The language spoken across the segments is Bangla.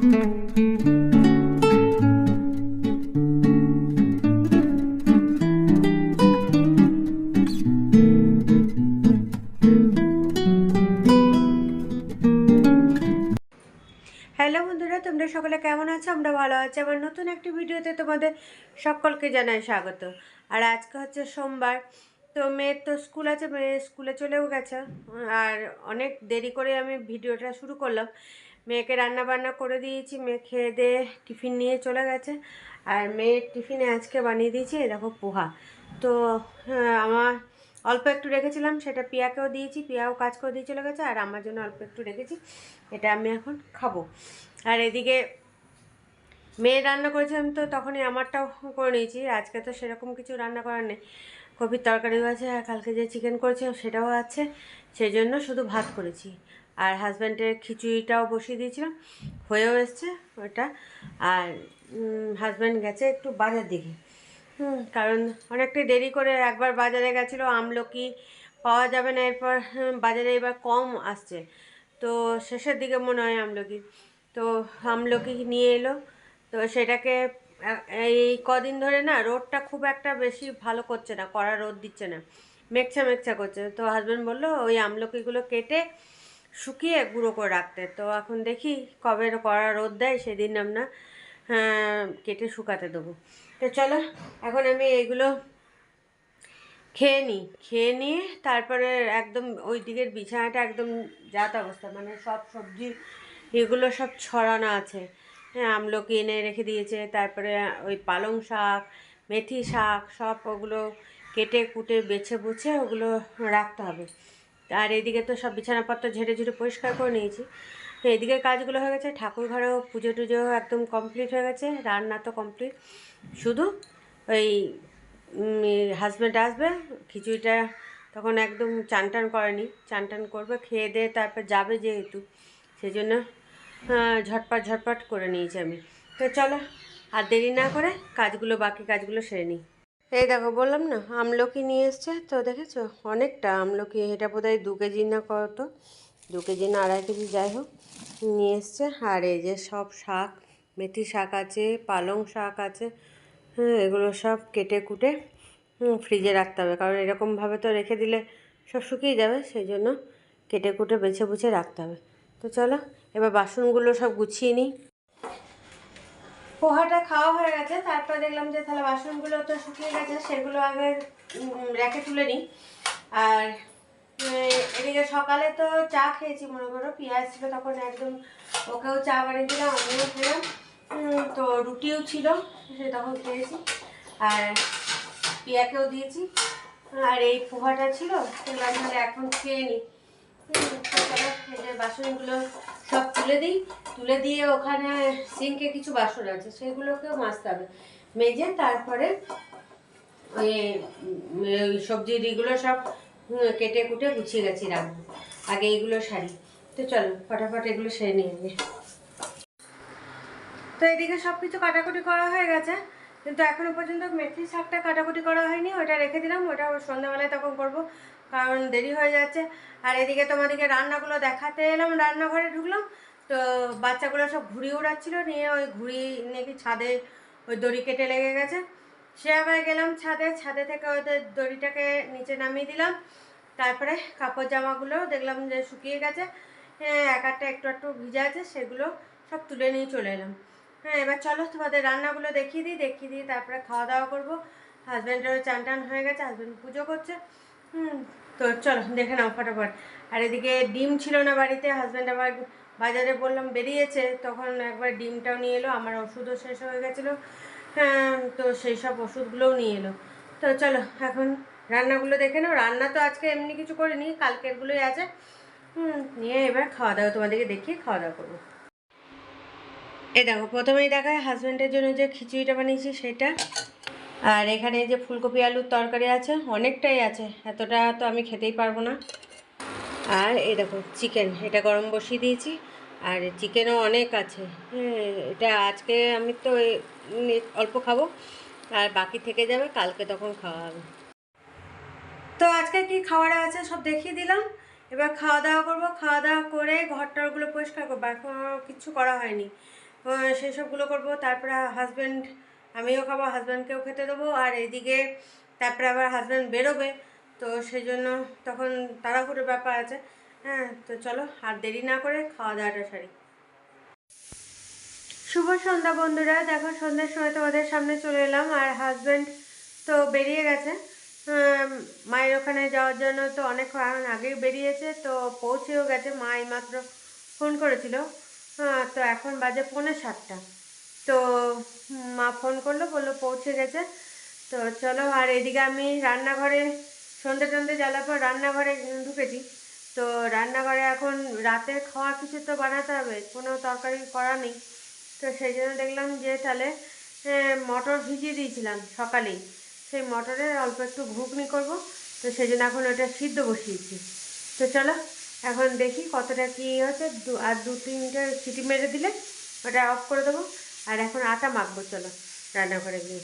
হ্যালো বন্ধুরা, তোমরা সকলে কেমন আছো? আমরা ভালো আছি। আমার নতুন একটি ভিডিওতে তোমাদের সকলকে জানাই স্বাগত। আর আজকে হচ্ছে সোমবার, তো মেয়ের তো স্কুল আছে, মেয়ে স্কুলে চলেও গেছে। আর অনেক দেরি করে আমি ভিডিওটা শুরু করলাম। মেয়েকে রান্না বান্না করে দিয়েছি, মেয়ে খেয়ে দিয়ে টিফিন নিয়ে চলে গেছে। আর মেয়ের টিফিনে আজকে বানিয়ে দিয়েছি দেখো পোহা। তো আমার অল্প একটু রেখেছিলাম, সেটা পিয়াকেও দিয়েছি, পিয়াও কাজ করে দিয়ে চলে গেছে। আর আমার জন্য অল্প একটু রেখেছি, এটা আমি এখন খাবো। আর এদিকে মেয়ে রান্না করেছিলাম, তো তখনই আমারটাও করে নিয়েছি। আজকে তো সেরকম কিছু রান্না করার নেই, কপির তরকারিও আছে, আর কালকে যে চিকেন করেছে সেটাও আছে, সেই জন্য শুধু ভাত করেছি। আর হাজব্যান্ডের খিচুড়িটাও বসিয়ে দিয়েছিলাম, হয়েও এসছে ওটা। আর হাজব্যান্ড গেছে একটু বাজার দিকে, কারণ অনেকটাই দেরি করে একবার বাজারে গেছিলো, আমলকি পাওয়া যাবে না, এরপর বাজারে এবার কম আসছে, তো শেষের দিকে মনে হয় আমলকি, তো আমলকি নিয়ে এলো। তো সেটাকে এই কদিন ধরে না রোদটা খুব একটা বেশি ভালো করছে না, কড়া রোদ দিচ্ছে না, মেঘছা মেঘছা করছে। তো হাজব্যান্ড বললো ওই আমলকিগুলো কেটে শুকিয়ে গুঁড়ো করে রাখতে। তো এখন দেখি কবে কড়া রোদ দেয়, সেদিন আমরা কেটে শুকাতে দেবো। তো চলো এখন আমি এইগুলো খেয়ে নিই, খেয়ে নিয়ে তারপরে একদম ওই দিকের বিছানাটা একদম যাত অবস্থা, মানে সব সবজি এগুলো সব ছড়ানো আছে। হ্যাঁ, আমলকি এনে রেখে দিয়েছে, তারপরে ওই পালং শাক, মেথি শাক, সব ওগুলো কেটে কুটে বেছে বুছে ওগুলো রাখতে হবে। আর এদিকে তো সব বিছানাপত্র ঝেড়ে ঝুড়ে পরিষ্কার করে নিয়েছি। তো এদিকে কাজগুলো হয়ে গেছে, ঠাকুর ঘরেও পুজো টুজো একদম কমপ্লিট হয়ে গেছে, রান্না তো কমপ্লিট, শুধু ওই হাজব্যান্ড আসবে, খিচুড়িটা তখন একদম চান টান করেনি, চান টান করবে, খেয়ে দিয়ে তারপর যাবে যেহেতু, সেই জন্য ঝটপট ঝটপট করে নিয়েছি আমি। তো চলো আর দেরি না করে কাজগুলো, বাকি কাজগুলো সেরে নিই। এই দেখো বললাম না আমলকি নিয়ে এসছে, তো দেখেছো অনেকটা আমলকি, এটা বোধহয় 2 কেজি না কত, 2 কেজি না 2.5 কেজি যাই হোক নিয়ে এসছে। আর এই যে সব শাক, মেথি শাক আছে, পালং শাক আছে, এগুলো সব কেটে কুটে ফ্রিজে রাখতে হবে, কারণ এরকমভাবে তো রেখে দিলে সব শুকিয়ে যাবে, সেই জন্য কেটে কুটে বেছে বুছে রাখতে হবে। তো চলো এবার বাসনগুলো সব গুছিয়ে নিই। পোহাটা খাওয়া হয়ে গেছে, তারপর দেখলাম যে তাহলে বাসনগুলো তো শুকিয়ে গেছে, সেগুলো আগে রেখে তুলে নিই। আর এদিকে সকালে তো চা খেয়েছি, মনে করো পেঁয়াজ ছিল তখন, একদম ওকেও চা বানিয়ে দিলাম, আমিও খেলাম। তো রুটিও ছিল, সে তখন খেয়েছি, আর পিয়াকেও দিয়েছি। আর এই পোহাটা ছিল, তাহলে এখন খেয়ে নিই। বাসনগুলো সব তুলে দিই, তুলে দিয়ে ওখানে সিঙ্কে কিছু বাসন আছে, সেগুলোকেও মাজতে হবে, মেজে তারপরে ওই সবজির এগুলো সব কেটে কুটে গুছিয়ে গেছি রাখবো, আগে এইগুলো সারি। তো চলো ফটাফট এগুলো সেরে নিয়ে যাবে। তো এদিকে সব কিছু কাটাকুটি করা হয়ে গেছে, কিন্তু এখনো পর্যন্ত মেথি শাকটা কাটাকুটি করা হয়নি, ওটা রেখে দিলাম, ওটা সন্ধ্যাবেলায় তখন করব, কারণ দেরি হয়ে যাচ্ছে। আর এদিকে তোমাদেরকে রান্নাগুলো দেখাতে এলাম, রান্নাঘরে ঢুকলাম, তো বাচ্চাগুলো সব ঘুড়ি উড়াচ্ছিল, নিয়ে ওই ঘুড়ি নাকি ছাদে ওই দড়ি কেটে লেগে গেছে, সে আবার গেলাম ছাদে, ছাদে থেকে ওদের দড়িটাকে নিচে নামিয়ে দিলাম, তারপরে কাপড় জামাগুলো দেখলাম যে শুকিয়ে গেছে, এক একটা একটু একটু ভিজা আছে, সেগুলো সব তুলে নিয়ে চলে এলাম। এবার চলো তোমাদের রান্নাগুলো দেখিয়ে দিই, তারপরে খাওয়া দাওয়া করবো। হাজব্যান্ডেরও চান টান হয়ে গেছে, হাজব্যান্ড পুজো করছে। তো চলো দেখে নাও ফটাফট। আর এদিকে ডিম ছিল না বাড়িতে, হাজব্যান্ড আবার বাজারে বললাম বেরিয়েছে, তখন একবার ডিমটাও নিয়ে এলো, আমার ওষুধও শেষ হয়ে গেছিলো, তো সেই সব ওষুধগুলোও নিয়ে এলো। তো চলো এখন রান্নাগুলো দেখে নাও। রান্না তো আজকে এমনি কিছু করিনি, কালকেরগুলোই আছে। নিয়ে এবার খাওয়া দাওয়া তোমাদেরকে দেখিয়ে খাওয়া দাওয়া করবো। দেখো প্রথমেই দেখায় হাজব্যান্ডের জন্য যে খিচুড়িটা বানিয়েছি সেটা, আর এখানে যে ফুলকপি আলুর তরকারি আছে, অনেকটাই আছে, এতটা তো আমি খেতেই পারবো না। আর এই দেখো চিকেন, এটা গরম বসিয়ে দিয়েছি, আর চিকেনও অনেক আছে। এটা আজকে আমি তো অল্প খাবো, আর বাকি থেকে যাবে, কালকে তখন খাওয়া হবে। তো আজকে কি খাওয়ার আছে সব দেখিয়ে দিলাম, এবার খাওয়া দাওয়া করবো, খাওয়া দাওয়া করে ঘরটারগুলো পরিষ্কার করবো, এখন কিছু করা হয়নি, সেসবগুলো করবো। তারপরে হাজব্যান্ড, আমিও খাবো, হাজব্যান্ডকেও খেতে দেবো। আর এদিকে তারপরে আবার হাজব্যান্ড বেরোবে, তো সেই জন্য তখন তাড়াহুড়োর ব্যাপার আছে। হ্যাঁ, তো চলো আর দেরি না করে খাওয়া দাওয়াটা সারি। শুভ সন্ধ্যা বন্ধুরা, দেখো সন্ধ্যার সময় তোমাদের সামনে চলে এলাম। আর হাজব্যান্ড তো বেরিয়ে গেছে মায়ের ওখানে যাওয়ার জন্য, তো অনেকক্ষণ আগেই বেরিয়েছে, তো পৌঁছেও গেছে। মা এইমাত্র ফোন করেছিল। তো এখন বাজে 6:45। তো মা ফোন করলো, বললো পৌঁছে গেছে। তো চলো, আর এদিকে আমি রান্নাঘরে সন্ধ্যে টন্ধে জ্বালার পর রান্নাঘরে ঢুকেছি। তো রান্নাঘরে এখন রাতের খাওয়া কিছু তো বানাতে হবে, কোনো তরকারি করা নেই। তো সেই জন্য দেখলাম যে তাহলে মটর ভিজিয়ে দিয়েছিলাম সকালেই, সেই মটরের অল্প একটু ঘুগনি করব। তো সেই জন্য এখন ওটা সিদ্ধ বসিয়েছি। তো চলো এখন দেখি কতটা কী হচ্ছে, আর 2-3টে সিটি মেরে দিলে ওটা অফ করে দেবো। আর এখন আটা মাখবো, চলো রান্নাঘরে গিয়ে।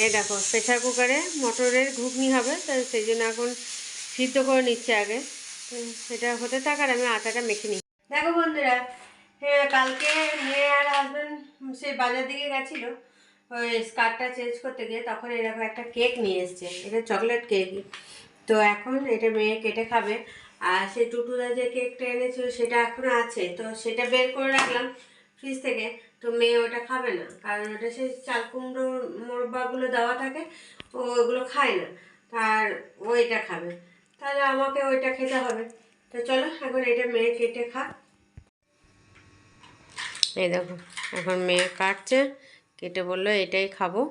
এই দেখো প্রেশার কুকারে মটরের ঘুগনি হবে, তো সেই জন্য এখন সিদ্ধ করে নিচ্ছে আগে। তো সেটা হতে থাক আর আমি আটাটা মেখে নিই। দেখো বন্ধুরা, কালকে মেয়ে আর হাজব্যান্ড সেই বাজার দিকে গেছিলো ওই স্কার্টটা চেঞ্জ করতে গিয়ে, তখন এরকম একটা কেক নিয়ে এসছে। এটা চকলেট কেক। তো এখন এটা মেয়ে কেটে খাবে। আর সেই টুটুদা যে কেকটা এনেছিল সেটা এখনও আছে, তো সেটা বের করে রাখলাম ফ্রিজ থেকে। তো মেয়ে ওটা খাবে না, কারণ ওটা সেই চাল কুমড়ো মোরব্বাগুলো দেওয়া থাকে, ও ওগুলো খায় না। আর ওইটা খাবে, তাহলে আমাকে ওইটা খেতে হবে। তো চলো এখন এটা মেয়ে কেটে খাক। এই দেখো এখন মেয়ে কাটছে, কেটে বললো এটাই খাবো।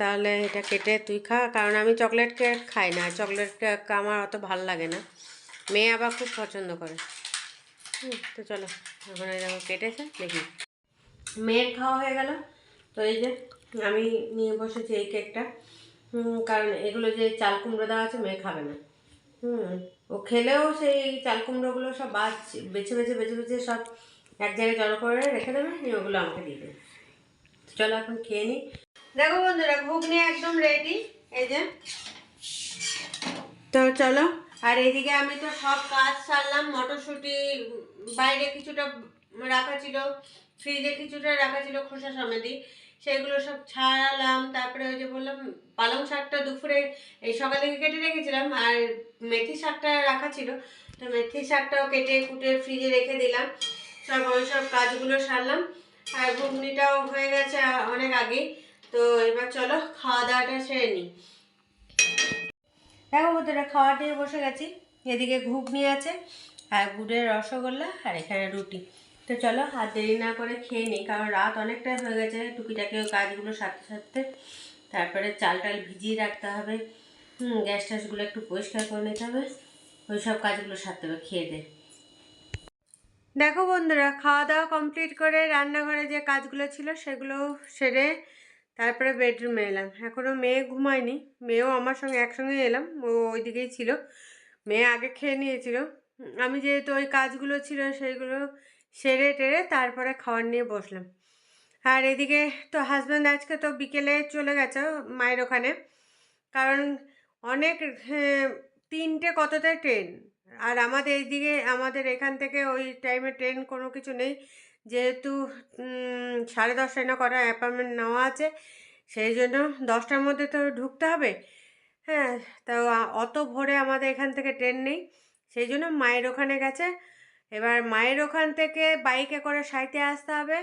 তাহলে এটা কেটে তুই খা, কারণ আমি চকলেট কেক খাই না, চকলেট কেক আমার অত ভালো লাগে না। মেয়ে আবার খুব পছন্দ করে। তো চলো এখন এই দেখো কেটেছে, দেখি। মেয়ের খাওয়া হয়ে গেল। তো এই যে আমি নিয়ে বসেছি এই কেকটা, কারণ এগুলো যে চাল কুমড়ো দেওয়া আছে মেয়ে খাবে না। ও খেলেও সেই চাল কুমড়োগুলো সব বেছে বেছে বেছে বেছে সব এক জায়গায় জড়ো করে রেখে দেবে, নিয়ে ওগুলো আমাকে দিয়ে দেবে। চলো এখন খেয়ে নিই। দেখো বন্ধুরা ঘুগনি একদম রেডি, এই যে। তো চলো, আর এইদিকে আমি তো সব কাজ সারলাম। মটরশুঁটি বাইরে কিছুটা রাখা ছিল, ফ্রিজে কিছুটা রাখা ছিল খোসা সমেতই, সেগুলো সব ছাড়ালাম। তারপরে ওই যে বললাম পালং শাকটা দুপুরে এই সকালে কেটে রেখেছিলাম, আর মেথি শাকটা রাখা ছিল, তো মেথি শাকটাও কেটে কুটে ফ্রিজে রেখে দিলাম। সব ওই সব কাজগুলো সারলাম। আর ঘুগনিটাও হয়ে গেছে অনেক আগেই। তো এবার চলো খাওয়া দাওয়াটা সেরে নিই। দেখো বন্ধুরা খাওয়া দিয়ে বসে গেছি। এদিকে ঘুগনি আছে আর গুড়ের রসগোল্লা, আর এখানে রুটি। তো চলো আর দেরি না করে খেয়ে নিই, কারণ রাত অনেকটা হয়ে গেছে। টুকিটাকি কাজগুলো সারতে সারতে তারপরে চাল টাল ভিজিয়ে রাখতে হবে, গ্যাস ট্যাসগুলো একটু পরিষ্কার করে নিতে হবে, ওই সব কাজগুলো সারতে হবে খেয়ে দিয়ে। দেখো বন্ধুরা খাওয়া দাওয়া কমপ্লিট করে রান্নাঘরে যে কাজগুলো ছিল সেগুলো সেরে তারপরে বেডরুমে এলাম। এখনও মেয়ে ঘুমায়নি, মেয়েও আমার সঙ্গে একসঙ্গে এলাম, ও ওই দিকেই ছিল। মেয়ে আগে খেয়ে নিয়েছিল, আমি যেহেতু ওই কাজগুলো ছিল সেইগুলো সেরে টেরে তারপরে খাবার নিয়ে বসলাম। আর এদিকে তো হাজব্যান্ড আজকে তো বিকেলে চলে গেছে মায়ের ওখানে, কারণ অনেক 3টে কততে ট্রেন। আর আমাদের এইদিকে আমাদের এখান থেকে ওই টাইমে ট্রেন কোনো কিছু নেই, যেহেতু 10:30 না কটা অ্যাপয়েন্টমেন্ট নেওয়া আছে, সেই জন্য 10টার মধ্যে তো ঢুকতে হবে। হ্যাঁ, তো অত ভোরে আমাদের এখান থেকে ট্রেন নেই, সেই জন্য মায়ের ওখানে গেছে। এবার মায়ের ওখান থেকে বাইকে করে সাইতে আসতে হবে।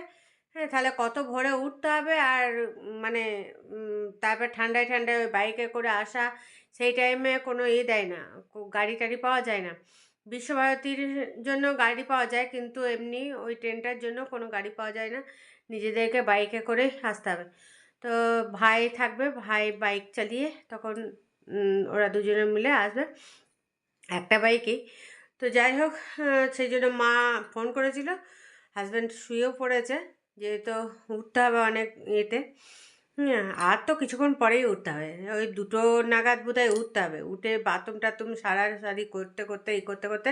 হ্যাঁ, তাহলে কত ভোরে উঠতে হবে, আর মানে তারপর ঠান্ডায় ঠান্ডায় ওই বাইকে করে আসা, সেই টাইমে কোনো দেয় না, গাড়ি টাড়ি পাওয়া যায় না। বিশ্বভারতীর জন্য গাড়ি পাওয়া যায়, কিন্তু এমনি ওই ট্রেনটার জন্য কোনো গাড়ি পাওয়া যায় না, নিজেদেরকে বাইকে করে আসতে হবে। তো ভাই থাকবে, ভাই বাইক চালিয়ে তখন ওরা দুজনে মিলে আসবে একটা বাইকেই। তো যাই হোক, সেই জন্য মা ফোন করেছিল, হাজব্যান্ড শুয়েও পড়েছে, যেহেতু উঠতে হবে অনেক ইয়েতে। আর তো কিছুক্ষণ পরেই উঠতে হবে, ওই 2টো নাগাদ বোধহয় উঠতে হবে। উঠে বাথরুম টাথরুম সারি করতে করতে করতে করতে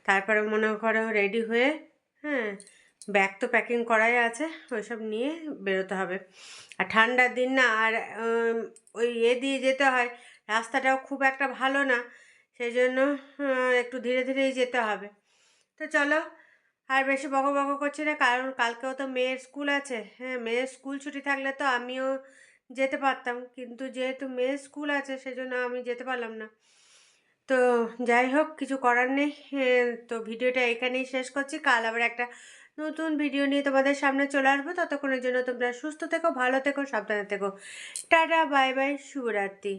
তারপরে মনে করো রেডি হয়ে, হ্যাঁ, ব্যাগ তো প্যাকিং করাই আছে, ওইসব নিয়ে বেরোতে হবে। আর ঠান্ডার দিন না, আর ওই দিয়ে যেতে হয়, রাস্তাটাও খুব একটা ভালো না, সেই জন্য একটু ধীরে ধীরেই যেতে হবে। তো চলো আর বেশি বকো করছি না, কারণ কালকেও তো মেয়ের স্কুল আছে। হ্যাঁ, মেয়ের স্কুল ছুটি থাকলে তো আমিও যেতে পারতাম, কিন্তু যেহেতু মেয়ের স্কুল আছে সেজন্য আমি যেতে পারলাম না। তো যাই হোক, কিছু করার নেই। তো ভিডিওটা এখানেই শেষ করছি। কাল আবার একটা নতুন ভিডিও নিয়ে তোমাদের সামনে চলে আসবো। ততক্ষণের জন্য তোমরা সুস্থ থেকো, ভালো থেকো, সাবধানে থেকো। টাটা, বাই বাই, শুভরাত্রি।